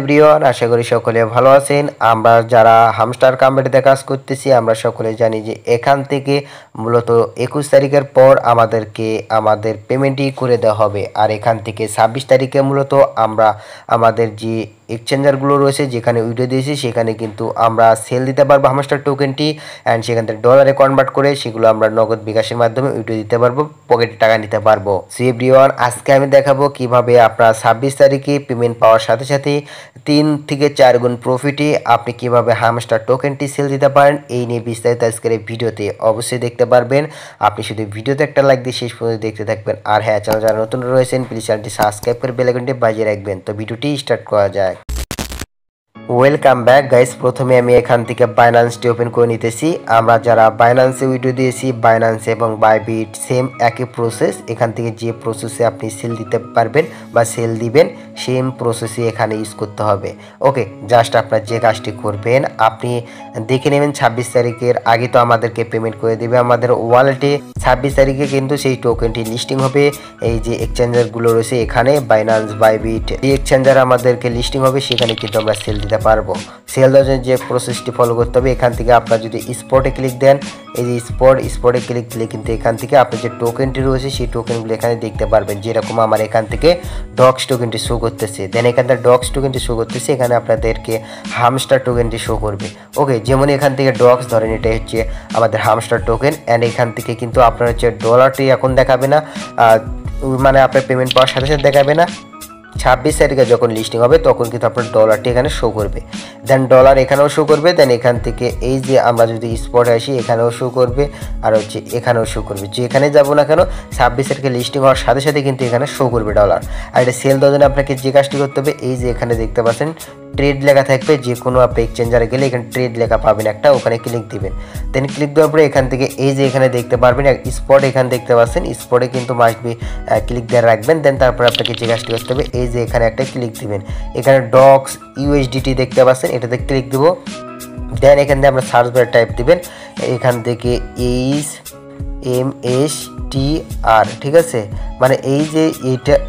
Everyone, আশা করি সকলে ভালো আছেন। আমরা যারা হামস্টার কমিউনিটিতে কাজ করতেছি আমরা সকলে জানি যে এখান থেকে মূলত 21 তারিখের পর আমাদেরকে আমাদের পেমেন্টই করে দেওয়া হবে। আর এখান থেকে 26 তারিখে মূলত আমরা আমাদের যে এক্সচেঞ্জারগুলো রয়েছে যেখানে উইড্রো দিয়েছি সেখানে কিন্তু আমরা সেল দিতে পারবো হামস্টার টোকেনটি, অ্যান্ড সেখান থেকে ডলারে কনভার্ট করে সেগুলো আমরা নগদ বিকাশের মাধ্যমে উইড্রো দিতে পারবো, পকেটে টাকা নিতে পারবো। সো এভরিওয়ান, আজকে আমি দেখাবো কিভাবে আপনারা 26 তারিখে পেমেন্ট পাওয়ার সাথে সাথে 3 থেকে 4 গুণ প্রফিটে আপনি কিভাবে হামস্টার টোকেনটি সেল দিতে পারেন এই নিয়ে বিস্তারিত আজকের এই ভিডিওতে অবশ্যই দেখতে পারবেন। আপনি শুধু ভিডিওতে একটা লাইক দিয়ে শেষ পর্যন্ত দেখতে থাকবেন। আর হ্যাঁ, চ্যানেল যারা নতুন রয়েছেন প্লিজ চ্যানেলটি সাবস্ক্রাইব করে বেল আইকনটি বাজিয়ে রাখবেন। তো ভিডিওটি স্টার্ট করা যায়। Welcome back guys. প্রথমে আমি এখান থেকে বাইন্যান্সটি ওপেন করে নিতেছি। আমরা যারা বাইন্যান্সে উইড্রো দিয়েছি বাইন্যান্স এবং বাইবিট সেম একই প্রসেস। এখান থেকে যে প্রসেসে আপনি সেল দিতে পারবেন বা সেল দিবেন সেম প্রসেসই এখানে ইউজ করতে হবে। ওকে, জাস্ট আপনার যে কাজটি করবেন আপনি দেখে নেবেন 26 তারিখের আগে তো আমাদেরকে পেমেন্ট করে দেবে আমাদের ওয়ালেটে। 26 তারিখে কিন্তু সেই টোকেনটি লিস্টিং হবে। এই যে এক্সচেঞ্জারগুলো রয়েছে এখানে বাইন্যান্স, বাইবিট, যে এক্সচেঞ্জার আমাদেরকে লিস্টিং হবে সেখানে কিন্তু আমরা সেল দিতে পারবো। সেল দেওয়ার জন্য যে প্রসেসটি ফলো করতে হবে, এখান থেকে আপনার যদি স্পটে ক্লিক দেন, এই যে স্পটে ক্লিক দিলে কিন্তু এখান থেকে আপনার যে টোকেনটি রয়েছে সেই টোকেনগুলো এখানে দেখতে পারবেন। যেরকম আমার এখান থেকে ডক্স টোকেনটি শো করতেছে, দেন এখান থেকে ডক্স টোকেনটি শো করতেছে, এখানে আপনাদেরকে হামস্টার টোকেনটি শো করবে। ওকে, যেমন এখান থেকে ডক্স ধরেন এটা হচ্ছে আমাদের হামস্টার টোকেন, অ্যান্ড এখান থেকে কিন্তু আপনার হচ্ছে ডলারটি এখন দেখাবে না, মানে আপনার পেমেন্ট পাওয়ার সাথে সাথে দেখাবে না। 26 তারিখে যখন লিস্টিং হবে তখন কিন্তু আপনার ডলারটি এখানে শো করবে, দেন ডলার এখানেও শো করবে, দেন এখান থেকে এই যে আমরা যদি স্পটে আসি এখানেও শো করবে, আর হচ্ছে এখানেও শো করবে। যে এখানে যাবো না কেন 26 তারিখে লিস্টিং হওয়ার সাথে সাথে কিন্তু এখানে শো করবে ডলার। আর এটা সেল দেওয়ার জন্য আপনাকে যে কাজটি করতে হবে, এই যে এখানে দেখতে পাচ্ছেন ট্রেড লেখা থাকবে, যে কোনো আপনি এক্সচেঞ্জারে গেলে এখানে ট্রেড লেখা পাবেন একটা, ওখানে ক্লিক দিবেন। দেন ক্লিক দেওয়ার পরে এখান থেকে এই যে এখানে দেখতে পারবেন স্পট, এখানে দেখতে পাচ্ছেন স্পটে কিন্তু মাস্ট বি ক্লিক দিয়ে রাখবেন। দেন তারপর আপনাকে যে কাজটি করতে হবে, এই যে এখানে একটা ক্লিক দিবেন, এখানে ডক্স ইউএসডিটি দেখতে পাচ্ছেন, এটাতে ক্লিক দিব। দেন এখান থেকে আমরা সার্চ বারে টাইপ দিবেন, এখান থেকে MSTR, ঠিক আছে, মানে এই যে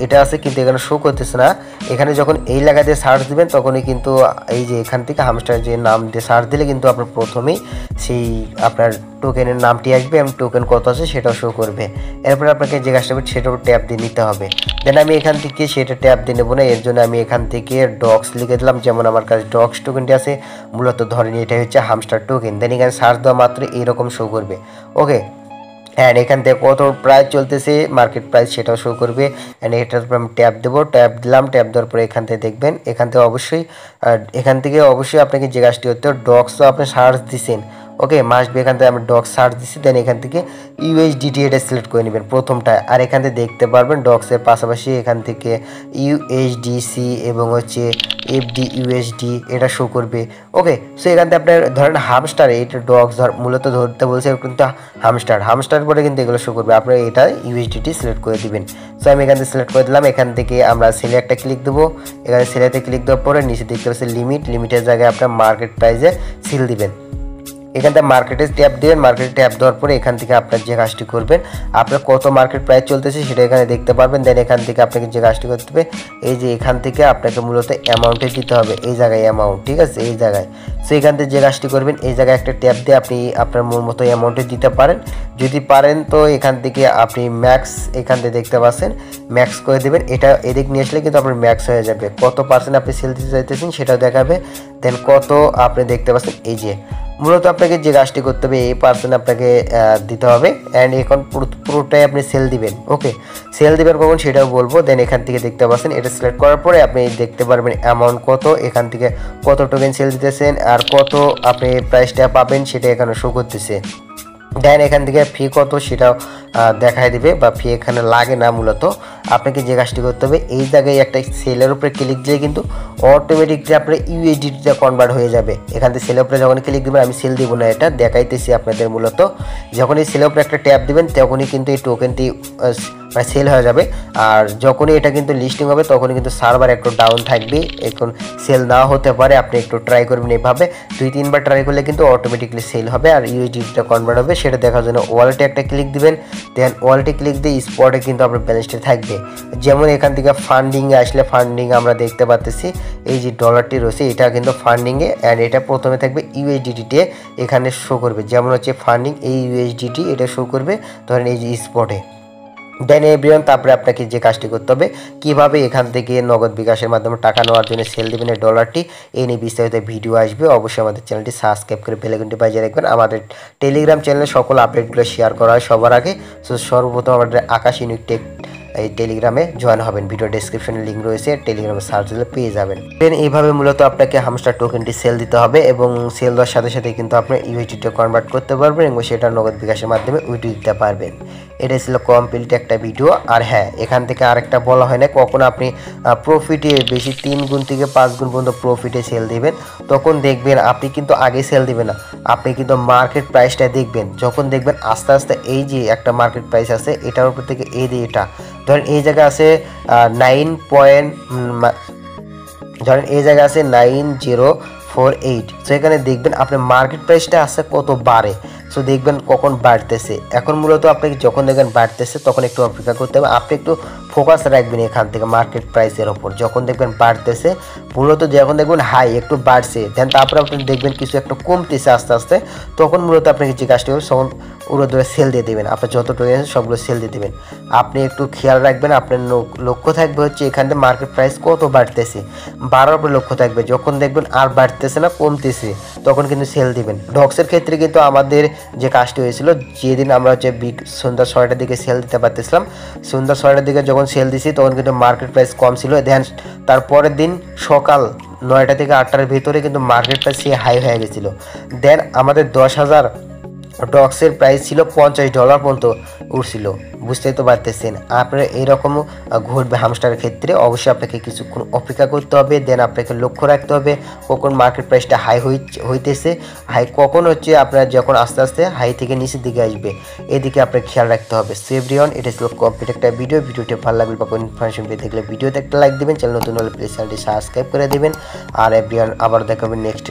এটা আছে কিন্তু এখানে শো করতেছে না। এখানে যখন এই লেখা দিয়ে সার্চ দিবেন তখনই কিন্তু এই যে এখান থেকে হামস্টার যে নাম দিয়ে সার্চ দিলে কিন্তু আপনার প্রথমেই সেই আপনার টোকেনের নামটি আসবে এবং টোকেন কত আছে সেটাও শো করবে। এরপরে আপনাকে যে কাজটা হবে সেটাও ট্যাপ দিয়ে নিতে হবে। দেন আমি এখান থেকে সেটা ট্যাপ দিয়ে নেবো না, এর জন্য আমি এখান থেকে ডক্স লিখে দিলাম। যেমন আমার কাছে ডক্স টোকেনটি আছে, মূলত ধরেন এটা হচ্ছে হামস্টার টোকেন। দেন এখানে সার্চ দেওয়া মাত্র এইরকম শো করবে। ওকে, অ্যান্ড এখান থেকে কত প্রাইস চলতেছে মার্কেট প্রাইস সেটাও শো করবে। অ্যান্ড এটার উপর আমি ট্যাপ দেবো, ট্যাপ দিলাম, ট্যাপ দেওয়ার পরে এখান থেকে দেখবেন এখান থেকে অবশ্যই আপনাকে যে কাজটি করতে হবে, ডক্সও আপনি সার্চ দিচ্ছেন, ওকে মাস্ট বি এখান থেকে আমি ডক্স সার্চ দিচ্ছি। দেন এখান থেকে ইউএসডিটি এটা সিলেক্ট করে নেবেন প্রথমটা। আর এখান থেকে দেখতে পারবেন ডক্সের পাশাপাশি এখান থেকে ইউএসডিসি এবং হচ্ছে FDUSD এটা শো করবে। ওকে, সো এখান থেকে আপনার ধরেন হামস্টার, এটা ডক্স মূলত ধরতে বলছে কিন্তু হামস্টার পরে কিন্তু এগুলো শো করবে। আপনার এটা ইউএসডিটি সিলেক্ট করে দিবেন। সো আমি এখান থেকে সিলেক্ট করে দিলাম। এখান থেকে আমরা সেলে একটা ক্লিক দেবো, এখানে সেলেতে ক্লিক দেওয়ার পরে নিচে দেখতে পাচ্ছি লিমিটের জায়গায় আপনার মার্কেট প্রাইসে সিল দিবেন। এখান থেকে মার্কেটে ট্যাপ দেবেন, মার্কেটে ট্যাপ দেওয়ার পরে এখান থেকে আপনার যে কাজটি করবেন, আপনার কত মার্কেট প্রাইস চলতেছে সেটা এখানে দেখতে পারবেন। দেন এখান থেকে আপনাকে যে কাজটি করতে হবে, এই যে এখান থেকে আপনাকে মূলত অ্যামাউন্টে দিতে হবে, এই জায়গায় অ্যামাউন্ট, ঠিক আছে, এই জায়গায়। সো এখান থেকে যে কাজটি করবেন, এই জায়গায় একটা ট্যাপ দিয়ে আপনি আপনার মন মতো অ্যামাউন্টে দিতে পারেন। যদি পারেন তো এখান থেকে আপনি ম্যাক্স, এখান থেকে দেখতে পাচ্ছেন ম্যাক্স করে দেবেন। এটা এদিক নিয়ে আসলে কিন্তু আপনার ম্যাক্স হয়ে যাবে। কত পার্সেন্ট আপনি সেল দিতে চাইতেছেন সেটাও দেখাবে। দেন কত আপনি দেখতে পাচ্ছেন, এই যে মূলত আপনাকে যে কাজটি করতে হবে এই পার্সেন্ট আপনাকে দিতে হবে। অ্যান্ড এখন পুরোটাই আপনি সেল দিবেন। ওকে, সেল দিবেন কখন সেটাও বলবো। দেন এখান থেকে দেখতে পাচ্ছেন এটা সিলেক্ট করার পরে আপনি দেখতে পারবেন অ্যামাউন্ট কত, এখান থেকে কত টোকেন সেল দিতেছেন আর কত আপনি প্রাইসটা পাবেন সেটা এখানে শো করতেছে। দেন এখান থেকে ফি কত সেটাও দেখায় দিবে, বা ফি এখানে লাগে না। মূলত আপনাকে যে কাজটি করতে হবে, এই জায়গায় একটা সেলের উপরে ক্লিক দিলে কিন্তু অটোমেটিকলি আপনার ইউএসডিটা কনভার্ট হয়ে যাবে। এখান থেকে সেলের উপরে যখন ক্লিক দেবেন, আমি সেল দিব না, এটা দেখাইতেছি আপনাদের। মূলত যখন এই সেলের উপরে একটা ট্যাপ দিবেন তখনই কিন্তু এই টোকেনটি মানে সেল হয়ে যাবে। আর যখনই এটা কিন্তু লিস্টিং হবে তখনই কিন্তু সার্ভার একটু ডাউন থাকবে, এখন সেল না হতে পারে। আপনি একটু ট্রাই করবেন এইভাবে, 2-3 বার ট্রাই করলে কিন্তু অটোমেটিকলি সেল হবে আর ইউএসডিটা কনভার্ট হবে। সেটা দেখার জন্য ওয়ালেটে একটা ক্লিক দিবেন, দেন ওয়ালেটে ক্লিক দিয়ে স্পটে কিন্তু আপনার ব্যালেন্সটা থাকবে। যেমন এখান থেকে ফান্ডিংয়ে আসলে ফান্ডিং আমরা দেখতে পাচ্ছি এই যে ডলারটি রয়েছে এটা কিন্তু ফান্ডিংয়ে, অ্যান্ড এটা প্রথমে থাকবে ইউএসডিটিতে এখানে শো করবে, যেমন হচ্ছে ফান্ডিং এই ইউএসডিটি এটা শো করবে ধরেন এই যে স্পটে। দেন এভরিওয়ান তারপরে আপনাকে যে কাজটি করতে হবে কিভাবে এখান থেকে নগদ বিকাশের মাধ্যমে টাকা নেওয়ার জন্য সেল দেবেন এই ডলারটি, এই নিয়ে বিস্তারিত ভিডিও আসবে। অবশ্যই আমাদের চ্যানেলটি সাবস্ক্রাইব করে বেল আইকনটি বাজিয়ে রাখবেন। আমাদের টেলিগ্রাম চ্যানেলে সকল আপডেটগুলো শেয়ার করা হয় সবার আগে। সো সর্বপ্রথম আমাদের আকাশ ইউনিক টেক এই টেলিগ্রামে জয়েন হবেন, ভিডিও ডেসক্রিপশনে লিঙ্ক রয়েছে, টেলিগ্রামে সার্চ দিলে পেয়ে যাবেন। দেন এইভাবে মূলত আপনাকে হামস্টার টোকেনটি সেল দিতে হবে এবং সেল দেওয়ার সাথে সাথে কিন্তু আপনি ইউএসডিতে কনভার্ট করতে পারবেন এবং সেটা নগদ বিকাশের মাধ্যমে উইথড্র দিতে পারবেন। এটা ছিল কমপ্লিট একটা ভিডিও। আর হ্যাঁ, এখান থেকে আরেকটা বলা হয় না, কখন আপনি প্রফিটে বেশি 3 গুণ থেকে 5 গুণ পর্যন্ত প্রফিটে সেল দিবেন তখন দেখবেন আপনি কিন্তু আগে সেল দিবেন না, আপনি কিন্তু মার্কেট প্রাইসটা দেখবেন। যখন দেখবেন আস্তে আস্তে এই যে একটা মার্কেট প্রাইস আছে এটার উপর থেকে এই যে এটা ধরেন এই জায়গা আছে 9 পয়েন্ট, ধরেন এই জায়গা আছে 9048, সো এখানে দেখবেন আপনার মার্কেট প্রাইসটা আছে কত বাড়ে। সো দেখবেন কখন বাড়তেছে। এখন মূলত আপনাকে যখন দেখবেন বাড়তেছে তখন একটু অপেক্ষা করতে হবে, আপনি একটু ফোকাস রাখবেন এখান থেকে মার্কেট প্রাইসের ওপর। যখন দেখবেন বাড়তেছে মূলত, যখন দেখবেন হাই একটু বাড়ছে দেন তারপরে আপনি দেখবেন কিছু একটু কমতেছে আস্তে আস্তে, তখন মূলত আপনাকে যে কাজটি হবে তখন উড়ো ধরে সেল দিয়ে দেবেন। আপনার যত টোকেন আছে সবগুলো সেল দিয়ে দেবেন। আপনি একটু খেয়াল রাখবেন, আপনার লক্ষ্য থাকবে হচ্ছে এখান থেকে মার্কেট প্রাইস কত বাড়তেছে, বাড়ার উপরে লক্ষ্য থাকবে। যখন দেখবেন আর বাড়তেছে না কমতেছে তখন কিন্তু সেল দিবেন। ডক্সের ক্ষেত্রে কিন্তু আমাদের যে কাজটি হয়েছিল, যেদিন আমরা হচ্ছে সন্ধ্যা 6টার দিকে সেল দিতে পারতেছিলাম, সন্ধ্যা 6টার দিকে যখন সেল দিছি তখন কিন্তু মার্কেট প্রাইস কম ছিল। দেন তারপরের দিন সকাল 9টা থেকে 8টার ভিতরে কিন্তু মার্কেট প্রাইস হাই হয়ে গেছিলো। দেন আমাদের 10,000 ডক্সের প্রাইস ছিল $50 পর্যন্ত উঠছিল। বুঝতেই তো পারতেছেন। আপনারা এইরকমও ঘটবে হামস্টারের ক্ষেত্রে। অবশ্যই আপনাকে কিছুক্ষণ অপেক্ষা করতে হবে, দেন আপনাকে লক্ষ্য রাখতে হবে কখন মার্কেট প্রাইসটা হাই হইতেছে, হাই কখন হচ্ছে আপনার যখন আস্তে আস্তে হাই থেকে নিচের দিকে আসবে, এদিকে আপনাকে খেয়াল রাখতে হবে। সো এভরিওয়ান, এটা ছিল কমপ্লিট একটা ভিডিওটি ভালো লাগলে বা কোনো ইনফরমেশন পেয়ে দেখলে ভিডিওতে একটা লাইক দেবেন, চ্যানেল নতুন হলে প্লিজ চ্যানেলটি সাবস্ক্রাইব করে দেবেন। আর এভরিওয়ান আবার দেখা হবে নেক্সট